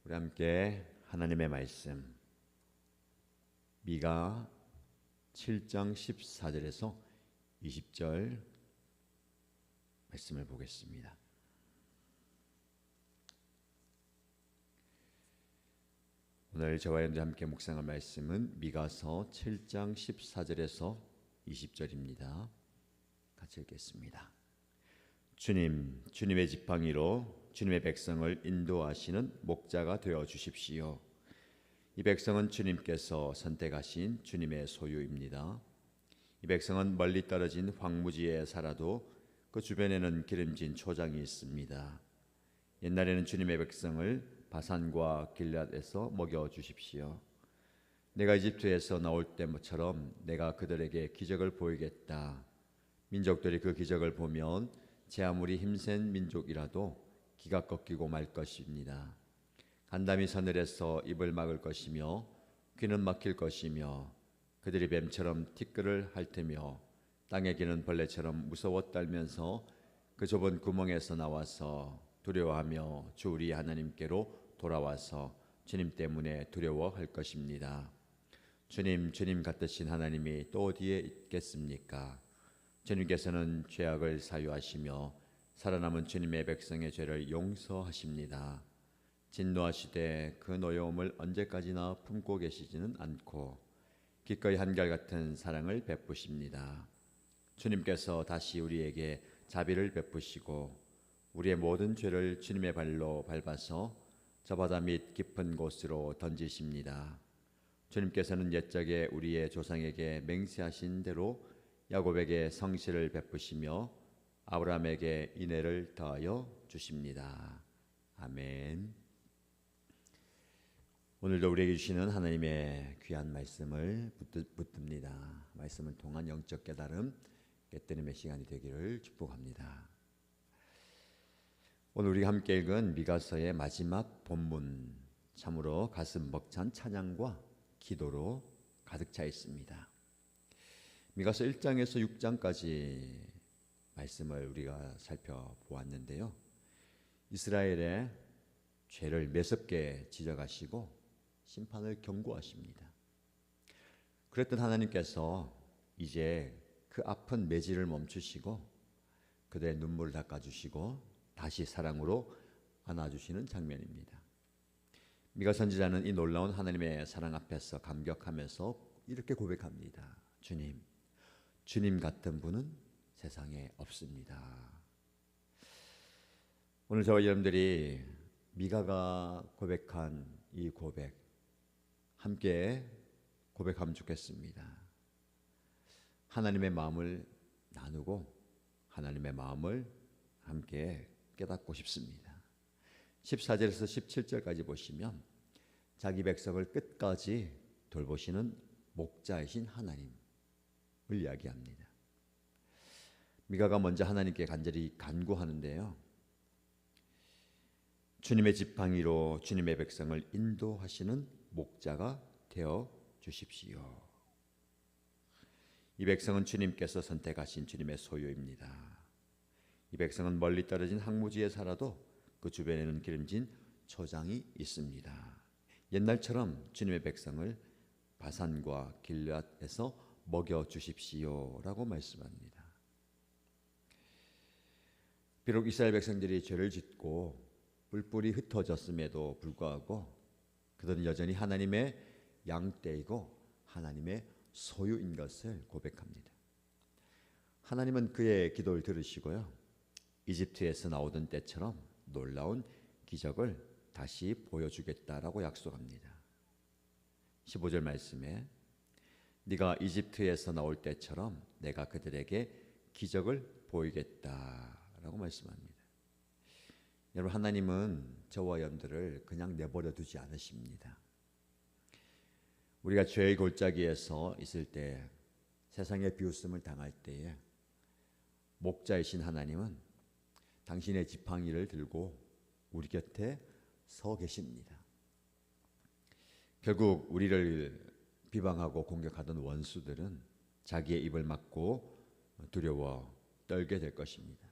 우리 함께 하나님의 말씀 미가 7장 14절에서 20절 말씀을 보겠습니다. 오늘 저와 여러분들 함께 묵상할 말씀은 미가서 7장 14절에서 20절입니다. 같이 읽겠습니다. 주님의 지팡이로 주님의 백성을 인도하시는 목자가 되어 주십시오. 이 백성은 주님께서 선택하신 주님의 소유입니다. 이 백성은 멀리 떨어진 황무지에 살아도 그 주변에는 기름진 초장이 있습니다. 옛날에는 주님의 백성을 바산과 길앗에서 먹여 주십시오. 내가 이집트에서 나올 때처럼 내가 그들에게 기적을 보이겠다. 민족들이 그 기적을 보면 제 아무리 힘센 민족이라도 기가 꺾이고 말 것입니다. 간담이 서늘해서 입을 막을 것이며 귀는 막힐 것이며 그들이 뱀처럼 티끌을 핥으며 땅에 기는 벌레처럼 무서워 떨면서 그 좁은 구멍에서 나와서 두려워하며 주 우리 하나님께로 돌아와서 주님 때문에 두려워할 것입니다. 주님 같으신 하나님이 또 어디에 있겠습니까? 주님께서는 죄악을 사유하시며 살아남은 주님의 백성의 죄를 용서하십니다. 진노하시되 그 노여움을 언제까지나 품고 계시지는 않고 기꺼이 한결같은 사랑을 베푸십니다. 주님께서 다시 우리에게 자비를 베푸시고 우리의 모든 죄를 주님의 발로 밟아서 저 바다 밑 깊은 곳으로 던지십니다. 주님께서는 옛적에 우리의 조상에게 맹세하신 대로 야곱에게 성실을 베푸시며 아브라함에게 인애를 더하여 주십니다. 아멘. 오늘도 우리에게 주시는 하나님의 귀한 말씀을 붙듭니다. 말씀을 통한 영적 깨달음, 깨달음의 시간이 되기를 축복합니다. 오늘 우리가 함께 읽은 미가서의 마지막 본문, 참으로 가슴 벅찬 찬양과 기도로 가득 차 있습니다. 미가서 1장에서 6장까지 말씀을 우리가 살펴보았는데요. 이스라엘의 죄를 매섭게 지적하시고 심판을 경고하십니다. 그랬던 하나님께서 이제 그 아픈 매질을 멈추시고 그들의 눈물을 닦아주시고 다시 사랑으로 안아주시는 장면입니다. 미가 선지자는 이 놀라운 하나님의 사랑 앞에서 감격하면서 이렇게 고백합니다. 주님 같은 분은 세상에 없습니다. 오늘 저와 여러분들이 미가가 고백한 이 고백 함께 고백하면 좋겠습니다. 하나님의 마음을 나누고 하나님의 마음을 함께 깨닫고 싶습니다. 14절에서 17절까지 보시면 자기 백성을 끝까지 돌보시는 목자이신 하나님을 이야기합니다. 미가가 먼저 하나님께 간절히 간구하는데요. 주님의 지팡이로 주님의 백성을 인도하시는 목자가 되어 주십시오. 이 백성은 주님께서 선택하신 주님의 소유입니다. 이 백성은 멀리 떨어진 항무지에 살아도 그 주변에는 기름진 초장이 있습니다. 옛날처럼 주님의 백성을 바산과 길앗에서 먹여 주십시오라고 말씀합니다. 비록 이스라엘 백성들이 죄를 짓고 뿔뿔이 흩어졌음에도 불구하고 그들은 여전히 하나님의 양떼이고 하나님의 소유인 것을 고백합니다. 하나님은 그의 기도를 들으시고요. 이집트에서 나오던 때처럼 놀라운 기적을 다시 보여주겠다라고 약속합니다. 15절 말씀에 네가 이집트에서 나올 때처럼 내가 그들에게 기적을 보이겠다라고 말씀합니다. 여러분, 하나님은 저와 여러분들을 그냥 내버려 두지 않으십니다. 우리가 죄의 골짜기에서 있을 때, 세상의 비웃음을 당할 때에 목자이신 하나님은 당신의 지팡이를 들고 우리 곁에 서 계십니다. 결국 우리를 비방하고 공격하던 원수들은 자기의 입을 막고 두려워 떨게 될 것입니다.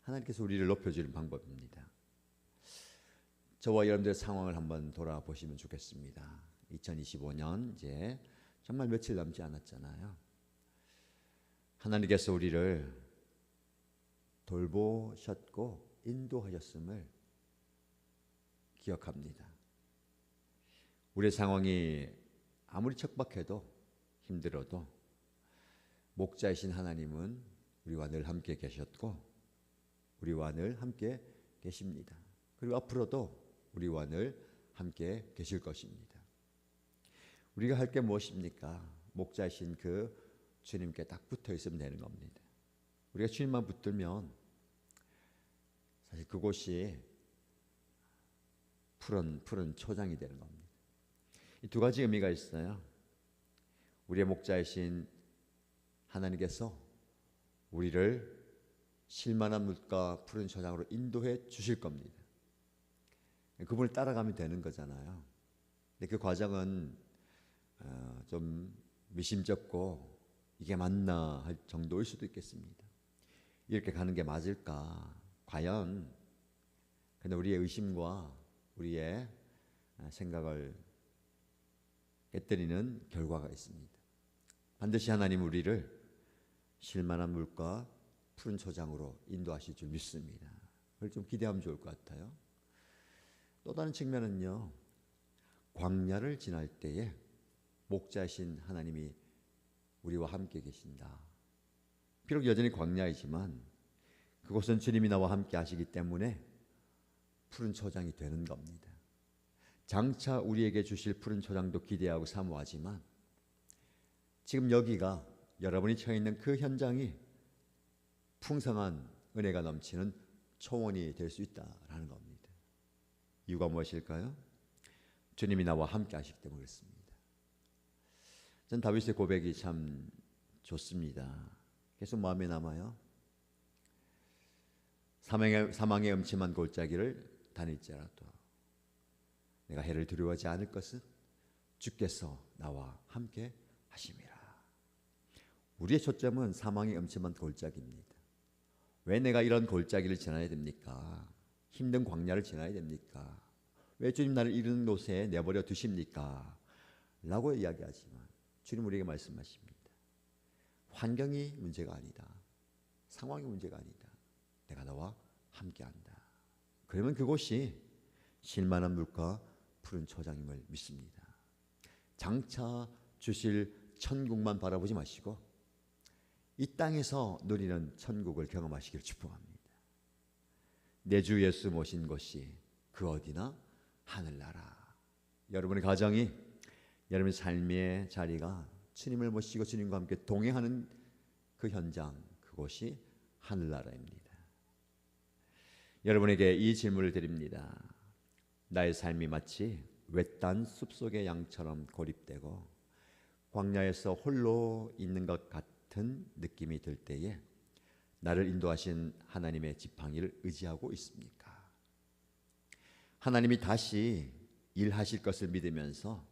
하나님께서 우리를 높여주는 방법입니다. 저와 여러분들의 상황을 한번 돌아보시면 좋겠습니다. 2025년 이제 정말 며칠 남지 않았잖아요. 하나님께서 우리를 돌보셨고 인도하셨음을 기억합니다. 우리의 상황이 아무리 척박해도 힘들어도 목자이신 하나님은 우리와 늘 함께 계셨고 우리와 늘 함께 계십니다. 그리고 앞으로도 우리와 늘 함께 계실 것입니다. 우리가 할 게 무엇입니까? 목자이신 그 주님께 딱 붙어 있으면 되는 겁니다. 우리가 주님만 붙들면 사실 그곳이 푸른 초장이 되는 겁니다. 이 두 가지 의미가 있어요. 우리의 목자이신 하나님께서 우리를 쉴만한 물가 푸른 초장으로 인도해 주실 겁니다. 그분을 따라가면 되는 거잖아요. 근데 그 과정은 좀 미심쩍고 이게 맞나 할 정도일 수도 있겠습니다. 이렇게 가는 게 맞을까? 과연? 근데 우리의 의심과 우리의 생각을 깨뜨리는 결과가 있습니다. 반드시 하나님 우리를 쉴만한 물과 푸른 초장으로 인도하실 줄 믿습니다. 그걸 좀 기대하면 좋을 것 같아요. 또 다른 측면은요. 광야를 지날 때에 목자신 하나님이 우리와 함께 계신다. 비록 여전히 광야이지만 그곳은 주님이 나와 함께 하시기 때문에 푸른 초장이 되는 겁니다. 장차 우리에게 주실 푸른 초장도 기대하고 사모하지만 지금 여기가 여러분이 처해 있는 그 현장이 풍성한 은혜가 넘치는 초원이 될 수 있다라는 겁니다. 이유가 무엇일까요? 주님이 나와 함께 하시기 때문에 그렇습니다. 전 다윗의 고백이 참 좋습니다. 계속 마음에 남아요. 사망의 음침한 골짜기를 다닐지라도 내가 해를 두려워하지 않을 것은 주께서 나와 함께 하심이라. 우리의 초점은 사망의 음침한 골짜기입니다. 왜 내가 이런 골짜기를 지나야 됩니까? 힘든 광야를 지나야 됩니까? 왜 주님 나를 이런 곳에 내버려 두십니까? 라고 이야기하지만 주님 우리에게 말씀하십니다. 환경이 문제가 아니다. 상황이 문제가 아니다. 내가 너와 함께한다. 그러면 그곳이 쉴만한 물과 푸른 초장임을 믿습니다. 장차 주실 천국만 바라보지 마시고 이 땅에서 누리는 천국을 경험하시길 축복합니다. 내 주 예수 모신 곳이 그 어디나 하늘나라. 여러분의 가정이 여러분의 삶의 자리가 주님을 모시고 주님과 함께 동행하는 그 현장, 그곳이 하늘나라입니다. 여러분에게 이 질문을 드립니다. 나의 삶이 마치 외딴 숲속의 양처럼 고립되고 광야에서 홀로 있는 것 같은 느낌이 들 때에 나를 인도하신 하나님의 지팡이를 의지하고 있습니까? 하나님이 다시 일하실 것을 믿으면서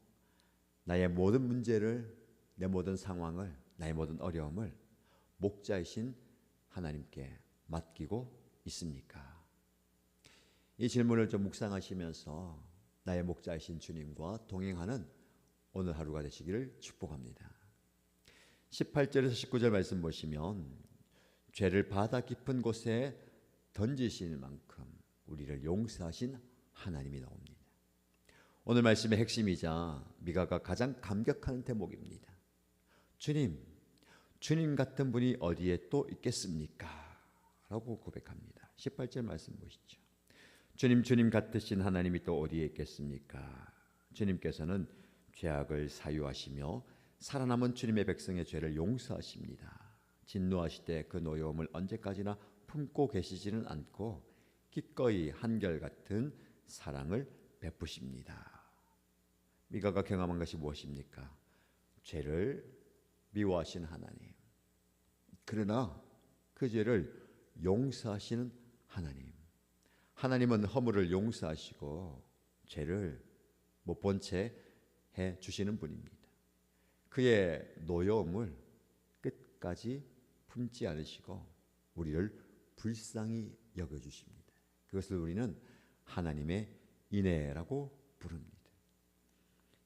나의 모든 문제를, 내 모든 상황을, 나의 모든 어려움을 목자이신 하나님께 맡기고 있습니까? 이 질문을 좀 묵상하시면서 나의 목자이신 주님과 동행하는 오늘 하루가 되시기를 축복합니다. 18절에서 19절 말씀 보시면 죄를 바다 깊은 곳에 던지시는 만큼 우리를 용서하신 하나님이 나옵니다. 오늘 말씀의 핵심이자 미가가 가장 감격하는 대목입니다. 주님 같은 분이 어디에 또 있겠습니까? 라고 고백합니다. 18절 말씀 보시죠. 주님 같으신 하나님이 또 어디에 있겠습니까? 주님께서는 죄악을 사유하시며 살아남은 주님의 백성의 죄를 용서하십니다. 진노하시되 그 노여움을 언제까지나 품고 계시지는 않고 기꺼이 한결같은 사랑을 베푸십니다. 미가가 경험한 것이 무엇입니까? 죄를 미워하시는 하나님. 그러나 그 죄를 용서하시는 하나님. 하나님은 허물을 용서하시고 죄를 못 본 채 해 주시는 분입니다. 그의 노여움을 끝까지 품지 않으시고 우리를 불쌍히 여겨주십니다. 그것을 우리는 하나님의 인애라고 부릅니다.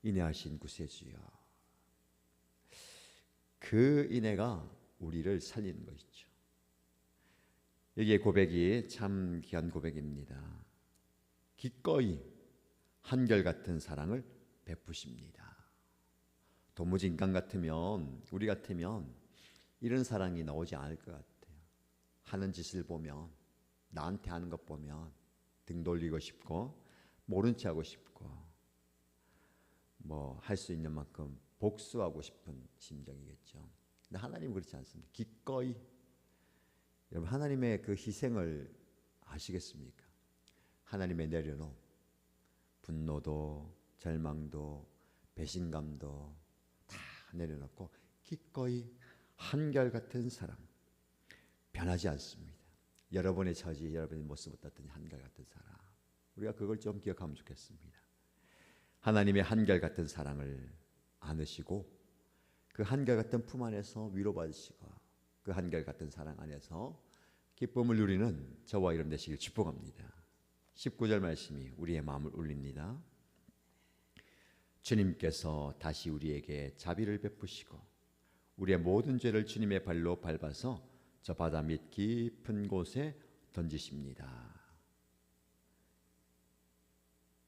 인애하신 구세주여. 그 인애가 우리를 살리는 것이죠. 여기에 고백이 참 귀한 고백입니다. 기꺼이 한결같은 사랑을 베푸십니다. 도무지 인간 같으면, 우리 같으면 이런 사랑이 나오지 않을 것 같아요. 하는 짓을 보면, 나한테 하는 것 보면 등 돌리고 싶고 모른 체 하고 싶고 뭐 할 수 있는 만큼 복수하고 싶은 심정이겠죠. 근데 하나님은 그렇지 않습니다. 기꺼이. 여러분, 하나님의 그 희생을 아시겠습니까? 하나님의 내려놓은 분노도 절망도 배신감도 다 내려놓고 기꺼이 한결같은 사랑, 변하지 않습니다. 여러분의 처지, 여러분의 모습 어떻든지 한결같은 사랑, 우리가 그걸 좀 기억하면 좋겠습니다. 하나님의 한결같은 사랑을 안으시고 그 한결같은 품 안에서 위로받으시고 그 한결같은 사랑 안에서 기쁨을 누리는 저와 여러분 되시길 축복합니다. 19절 말씀이 우리의 마음을 울립니다. 주님께서 다시 우리에게 자비를 베푸시고 우리의 모든 죄를 주님의 발로 밟아서 저 바다 밑 깊은 곳에 던지십니다.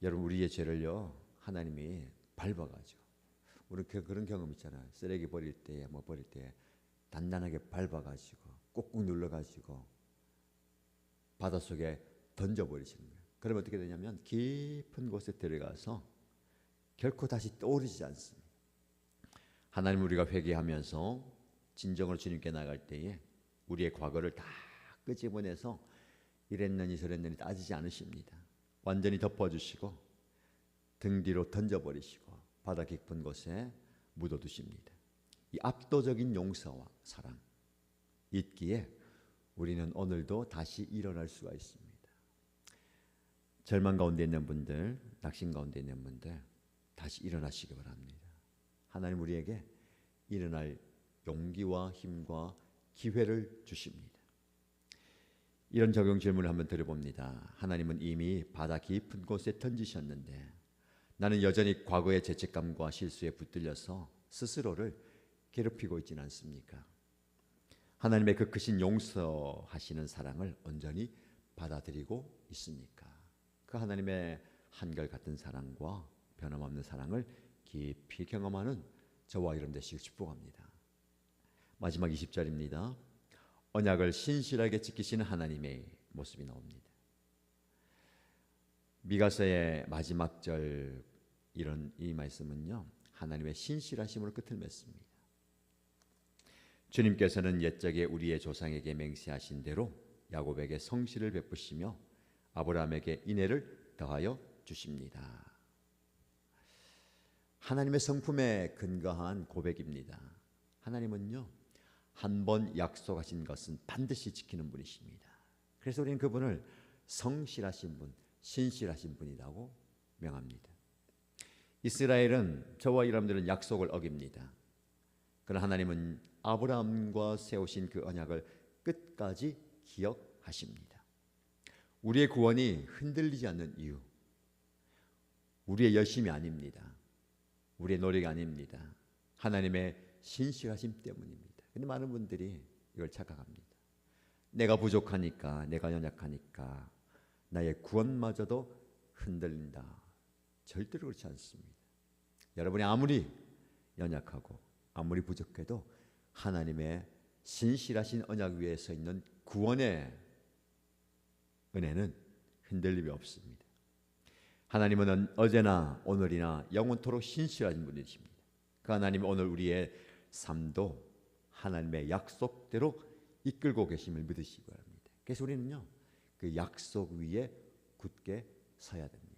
여러분, 우리의 죄를요 하나님이 밟아가지고, 우리 그런 경험 있잖아요. 쓰레기 버릴 때, 뭐 버릴 때 단단하게 밟아가지고 꾹꾹 눌러가지고 바닷속에 던져버리시는 거예요. 그러면 어떻게 되냐면 깊은 곳에 들어가서 결코 다시 떠오르지 않습니다. 하나님, 우리가 회개하면서 진정으로 주님께 나갈 때에 우리의 과거를 다 끄집어내서 이랬느니 저랬느니 따지지 않으십니다. 완전히 덮어주시고 등 뒤로 던져버리시고 바다 깊은 곳에 묻어두십니다. 이 압도적인 용서와 사랑 있기에 우리는 오늘도 다시 일어날 수가 있습니다. 절망 가운데 있는 분들, 낙심 가운데 있는 분들 다시 일어나시기 바랍니다. 하나님 우리에게 일어날 용기와 힘과 기회를 주십니다. 이런 적용 질문을 한번 드려봅니다. 하나님은 이미 바다 깊은 곳에 던지셨는데 나는 여전히 과거의 죄책감과 실수에 붙들려서 스스로를 괴롭히고 있지는 않습니까? 하나님의 그 크신 용서하시는 사랑을 온전히 받아들이고 있습니까? 그 하나님의 한결같은 사랑과 변함없는 사랑을 깊이 경험하는 저와 여러분 되시길 축복합니다. 마지막 20절입니다. 언약을 신실하게 지키시는 하나님의 모습이 나옵니다. 미가서의 마지막 절 이 말씀은요 하나님의 신실하심으로 끝을 맺습니다. 주님께서는 옛적에 우리의 조상에게 맹세하신 대로 야곱에게 성실을 베푸시며 아브라함에게 인애를 더하여 주십니다. 하나님의 성품에 근거한 고백입니다. 하나님은요 한 번 약속하신 것은 반드시 지키는 분이십니다. 그래서 우리는 그분을 성실하신 분, 신실하신 분이라고 명합니다. 이스라엘은, 저와 여러분들은 약속을 어깁니다. 그러나 하나님은 아브라함과 세우신 그 언약을 끝까지 기억하십니다. 우리의 구원이 흔들리지 않는 이유, 우리의 열심이 아닙니다. 우리의 노력이 아닙니다. 하나님의 신실하심 때문입니다. 그런데 많은 분들이 이걸 착각합니다. 내가 부족하니까, 내가 연약하니까 나의 구원마저도 흔들린다. 절대로 그렇지 않습니다. 여러분이 아무리 연약하고 아무리 부족해도 하나님의 신실하신 언약 위에 서 있는 구원의 은혜는 흔들림이 없습니다. 하나님은 어제나 오늘이나 영원토록 신실하신 분이십니다. 그 하나님이 오늘 우리의 삶도 하나님의 약속대로 이끌고 계심을 믿으시기 바랍니다. 그래서 우리는요 그 약속 위에 굳게 서야 됩니다.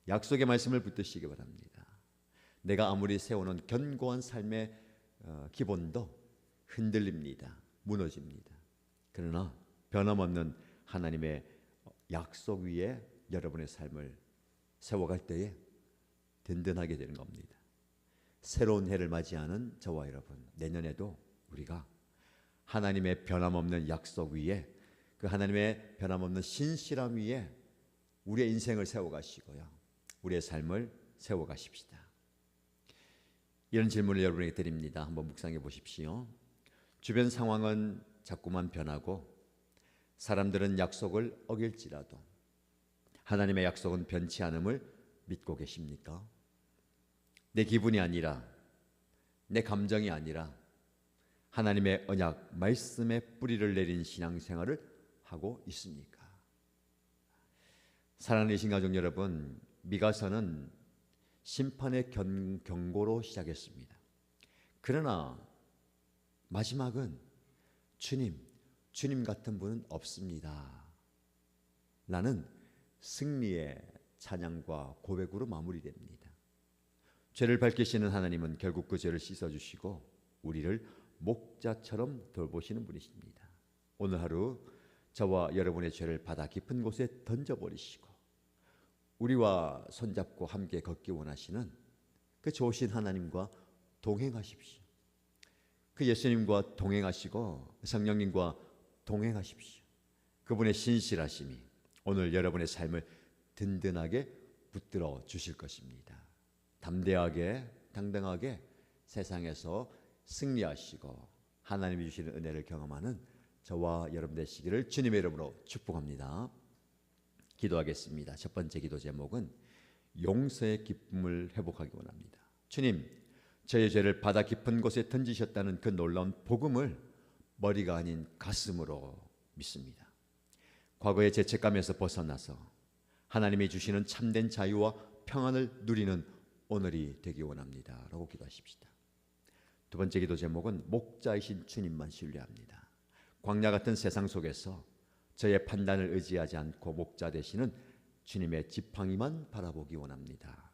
약속의 말씀을 붙드시기 바랍니다. 내가 아무리 세우는 견고한 삶의 기본도 흔들립니다. 무너집니다. 그러나 변함없는 하나님의 약속 위에 여러분의 삶을 세워갈 때에 든든하게 되는 겁니다. 새로운 해를 맞이하는 저와 여러분, 내년에도 우리가 하나님의 변함없는 약속 위에, 그 하나님의 변함없는 신실함 위에 우리의 인생을 세워가시고요, 우리의 삶을 세워가십시다. 이런 질문을 여러분에게 드립니다. 한번 묵상해 보십시오. 주변 상황은 자꾸만 변하고 사람들은 약속을 어길지라도 하나님의 약속은 변치 않음을 믿고 계십니까? 내 기분이 아니라, 내 감정이 아니라 하나님의 언약 말씀에 뿌리를 내린 신앙생활을 하고 있습니까? 사랑하는 이신가족 여러분, 미가서는 심판의 경고로 시작했습니다. 그러나 마지막은 주님 같은 분은 없습니다 라는 승리의 찬양과 고백으로 마무리됩니다. 죄를 밝히시는 하나님은 결국 그 죄를 씻어주시고 우리를 목자처럼 돌보시는 분이십니다. 오늘 하루 저와 여러분의 죄를 바다 깊은 곳에 던져버리시고 우리와 손잡고 함께 걷기 원하시는 그 좋으신 하나님과 동행하십시오. 그 예수님과 동행하시고 성령님과 동행하십시오. 그분의 신실하심이 오늘 여러분의 삶을 든든하게 붙들어 주실 것입니다. 담대하게 당당하게 세상에서 승리하시고 하나님이 주시는 은혜를 경험하는 저와 여러분 되시기를 주님의 이름으로 축복합니다. 기도하겠습니다. 첫 번째 기도 제목은 용서의 기쁨을 회복하기 원합니다. 주님, 저의 죄를 바다 깊은 곳에 던지셨다는 그 놀라운 복음을 머리가 아닌 가슴으로 믿습니다. 과거의 죄책감에서 벗어나서 하나님이 주시는 참된 자유와 평안을 누리는 오늘이 되기 원합니다 라고 기도하십시다. 두 번째 기도 제목은 목자이신 주님만 신뢰합니다. 광야 같은 세상 속에서 저의 판단을 의지하지 않고 목자 되시는 주님의 지팡이만 바라보기 원합니다.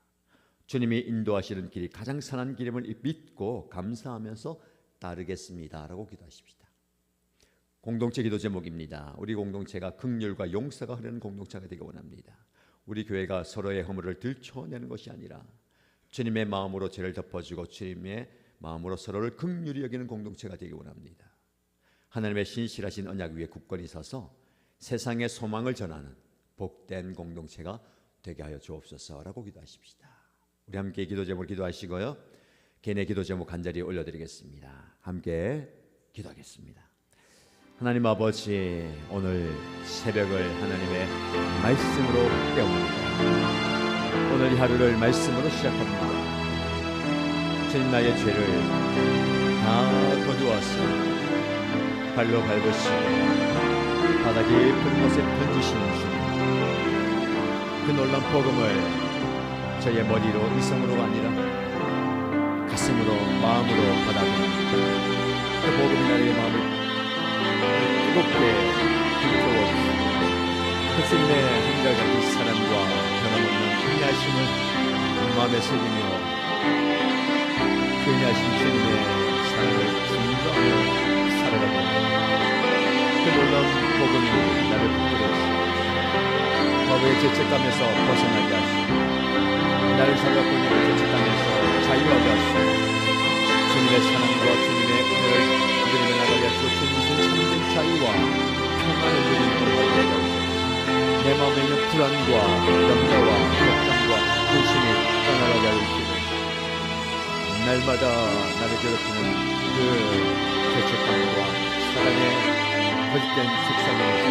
주님이 인도하시는 길이 가장 선한 길임을 믿고 감사하면서 따르겠습니다 라고 기도하십시다. 공동체 기도 제목입니다. 우리 공동체가 긍휼과 용서가 흐르는 공동체가 되기 원합니다. 우리 교회가 서로의 허물을 들춰내는 것이 아니라 주님의 마음으로 죄를 덮어주고 주님의 마음으로 서로를 긍휼히 여기는 공동체가 되기 원합니다. 하나님의 신실하신 언약 위에 굳건히 서서 세상의 소망을 전하는 복된 공동체가 되게 하여 주옵소서라고 기도하십시다. 우리 함께 기도 제목을 기도하시고요, 개인의 기도 제목 간절히 올려드리겠습니다. 함께 기도하겠습니다. 하나님 아버지, 오늘 새벽을 하나님의 말씀으로 깨웁니다. 오늘 이 하루를 말씀으로 시작합니다. 주님, 나의 죄를 다 거두어서 발로 밟으시고 바다 깊은 곳에 던지시는 주님, 그 놀라운 복음을 저의 머리로 이성으로가 아니라 가슴으로 마음으로 받아들입니다. 그 복음이 나의 마음을 뜨겁게 불태워주시고 그 주님의 한결같은 사랑과 변함없는 인내하심을 마음에 새기며 그 인내하신 주님의 사랑을 증거하며 살아가고 그 놀라운 복음이 나를 붙들어주시고 과거의 죄책감에서 벗어나게 하시고 나를 살아가고 있는 죄책감에서 자유하게 하시고 주님의 사랑과 주님의 은혜를 누리며 나가게 하시고 주님의 참된 자유와 평안을 누리는 것을 하게 하시고 내 마음에 있는 불안과 염려와 걱정과 근심이 떠나가게 하시고 날마다 나를 괴롭히는 그 죄책감과 사랑의 거짓된 속삭임에서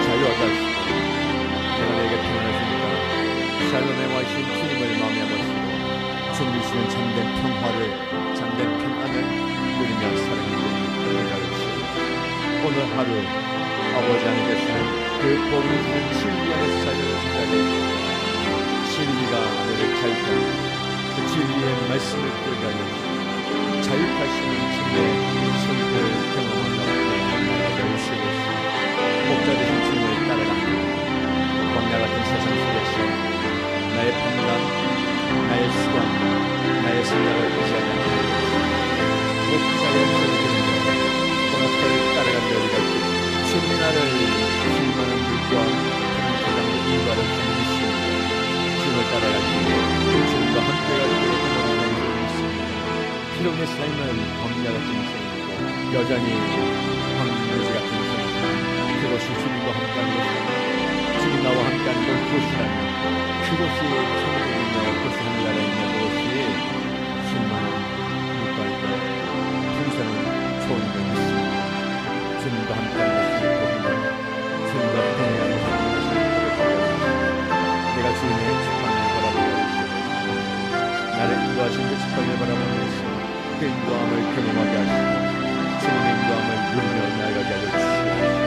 자유하게 하시고 내가 내게 평안을 주니까 샬롬에 와신 주님을 마음에 모시고 주님이 주시는 참된 평화를, 참된 평안을 누리며 살아가는 은혜가 주시고 오늘 하루 아버지 안에 계시는 그 복음이 주는 진리 안에서 살도록 하게 하시고 진리가 너를 자유하게 그 진리의 말씀을 들게 하여 주시고 자유하시는 주님의 손을 경험한다고 하나님의 열쇠를 목자 되신 주님을 따라갑니다. 광야 같은 세상 속에서 나의 판단, 나의 습관, 나의 생각을 의지하지 않고 목자의 음성을 들으며 그것을 따라간다 우리가 주님이 나를 충만한 물과 가장 인과를 주님이시며 주님을 따라갈 때 주님과 함께가 되도록 하나님을 믿습니다. 비록 내 삶은 광야 같은 인생이고 여전히 황무지 같은 인생이지만 그것이 주님과 함께하는 것입니다. 주님 나와 함께하는 그곳이라면 그곳이 천국이며 그것이 하늘나라에 있는 그것이 실망은 물가이고 풍성은 좋은 것이 주님과 함께하는 것이 복이며 주님과 동행하는 것이 내가 주님의 축복을 바라보고 나를 인도하신 그 축복을 바라보면서 그 인도함을 경험하게 하시고 주님의 인도함을 누리며 나아가게 하여 주시옵소서.